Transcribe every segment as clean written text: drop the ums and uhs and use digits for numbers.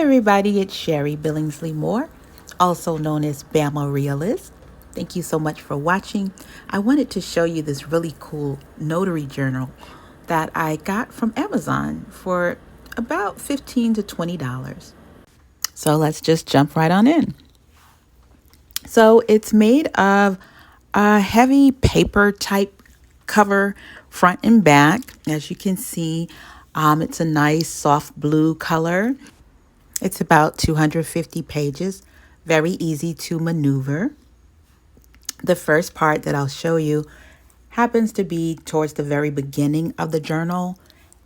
everybody, it's Sherry Billingsley Moore, also known as Bamarealist. Thank you so much for watching. I wanted to show you this really cool notary journal that I got from Amazon for about $15 to $20. So let's just jump right on in. So it's made of a heavy paper type cover, front and back. As you can see, it's a nice soft blue color. It's about 250 pages, very easy to maneuver. The first part that I'll show you happens to be towards the very beginning of the journal,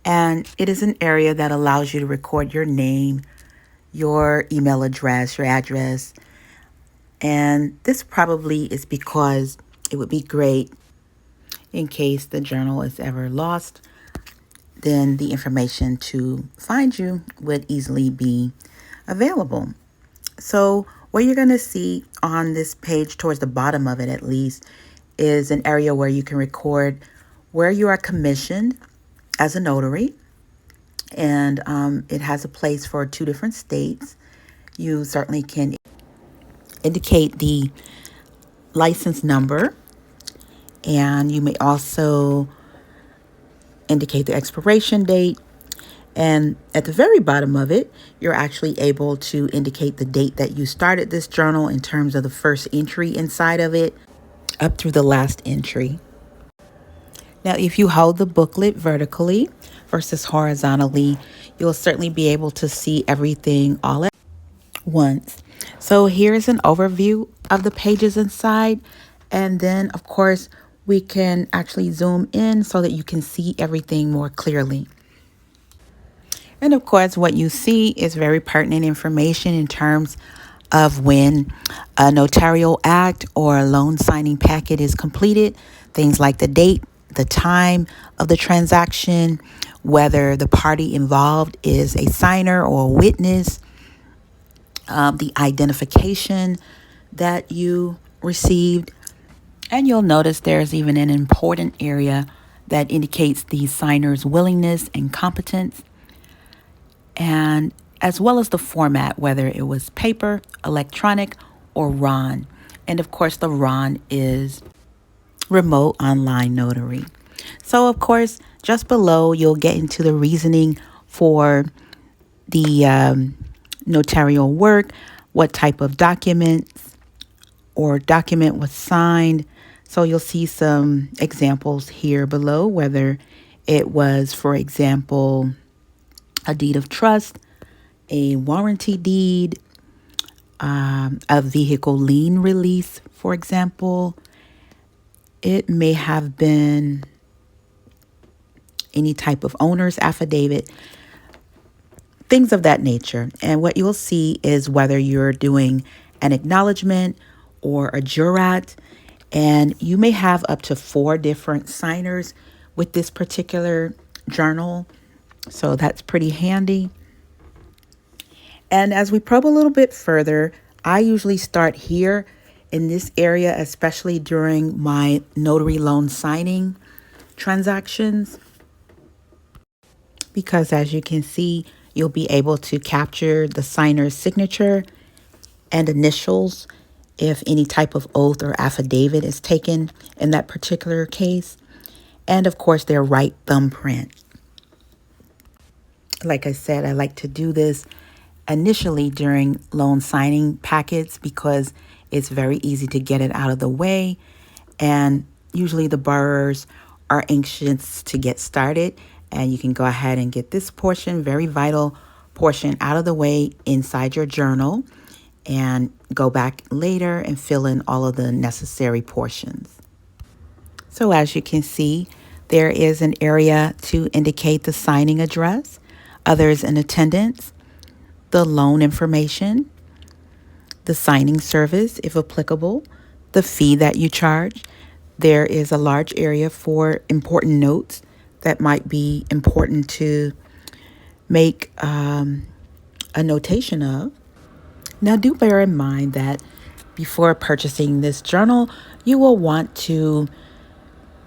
and it is an area that allows you to record your name, your email address, your address, and this probably is because it would be great in case the journal is ever lost. Then the information to find you would easily be available. So what you're going to see on this page, towards the bottom of it at least, is an area where you can record where you are commissioned as a notary. And it has a place for 2 different states. You certainly can indicate the license number, and you may also indicate the expiration date. And at the very bottom of it, you're actually able to indicate the date that you started this journal in terms of the first entry inside of it up through the last entry. Now, if you hold the booklet vertically versus horizontally, you'll certainly be able to see everything all at once. So here's an overview of the pages inside. And then, of course, we can actually zoom in so that you can see everything more clearly. And of course, what you see is very pertinent information in terms of when a notarial act or a loan signing packet is completed, things like the date, the time of the transaction, whether the party involved is a signer or a witness, the identification that you received. And you'll notice there's even an important area that indicates the signer's willingness and competence, and as well as the format, whether it was paper, electronic, or RON. And of course, the RON is remote online notary. So of course, just below, you'll get into the reasoning for the notarial work, what type of documents or document was signed. So you'll see some examples here below, whether it was, for example, a deed of trust, a warranty deed, a vehicle lien release, for example. It may have been any type of owner's affidavit, things of that nature. And what you'll see is whether you're doing an acknowledgement or a jurat, and you may have up to 4 different signers with this particular journal. So that's pretty handy. And as we probe a little bit further, I usually start here in this area, especially during my notary loan signing transactions, because as you can see, you'll be able to capture the signer's signature and initials if any type of oath or affidavit is taken in that particular case, and of course their right thumbprint. Like I said, I like to do this initially during loan signing packets because it's very easy to get it out of the way. And usually the borrowers are anxious to get started, and you can go ahead and get this portion, very vital portion, out of the way inside your journal and go back later and fill in all of the necessary portions. So as you can see, there is an area to indicate the signing address, others in attendance, the loan information, the signing service, if applicable, the fee that you charge. There is a large area for important notes that might be important to make a notation of. Now, do bear in mind that before purchasing this journal, you will want to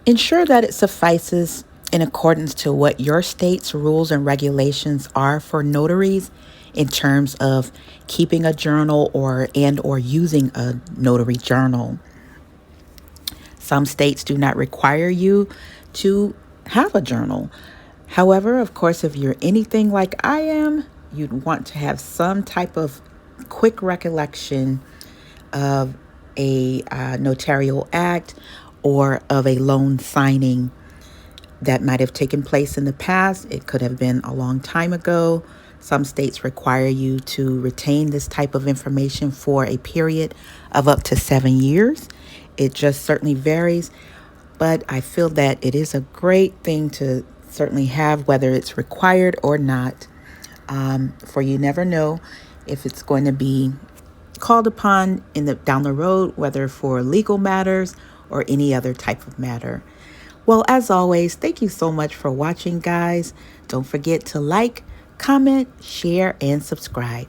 ensure that it suffices in accordance to what your state's rules and regulations are for notaries in terms of keeping a journal or using a notary journal. Some states do not require you to have a journal. However, of course, if you're anything like I am, you'd want to have some type of quick recollection of a notarial act or of a loan signing that might have taken place in the past. It could have been a long time ago. Some states require you to retain this type of information for a period of up to 7 years. It just certainly varies, but I feel that it is a great thing to certainly have, whether it's required or not, for you never know if it's going to be called upon down the road, whether for legal matters or any other type of matter. Well, as always, thank you so much for watching, guys. Don't forget to like, comment, share, and subscribe.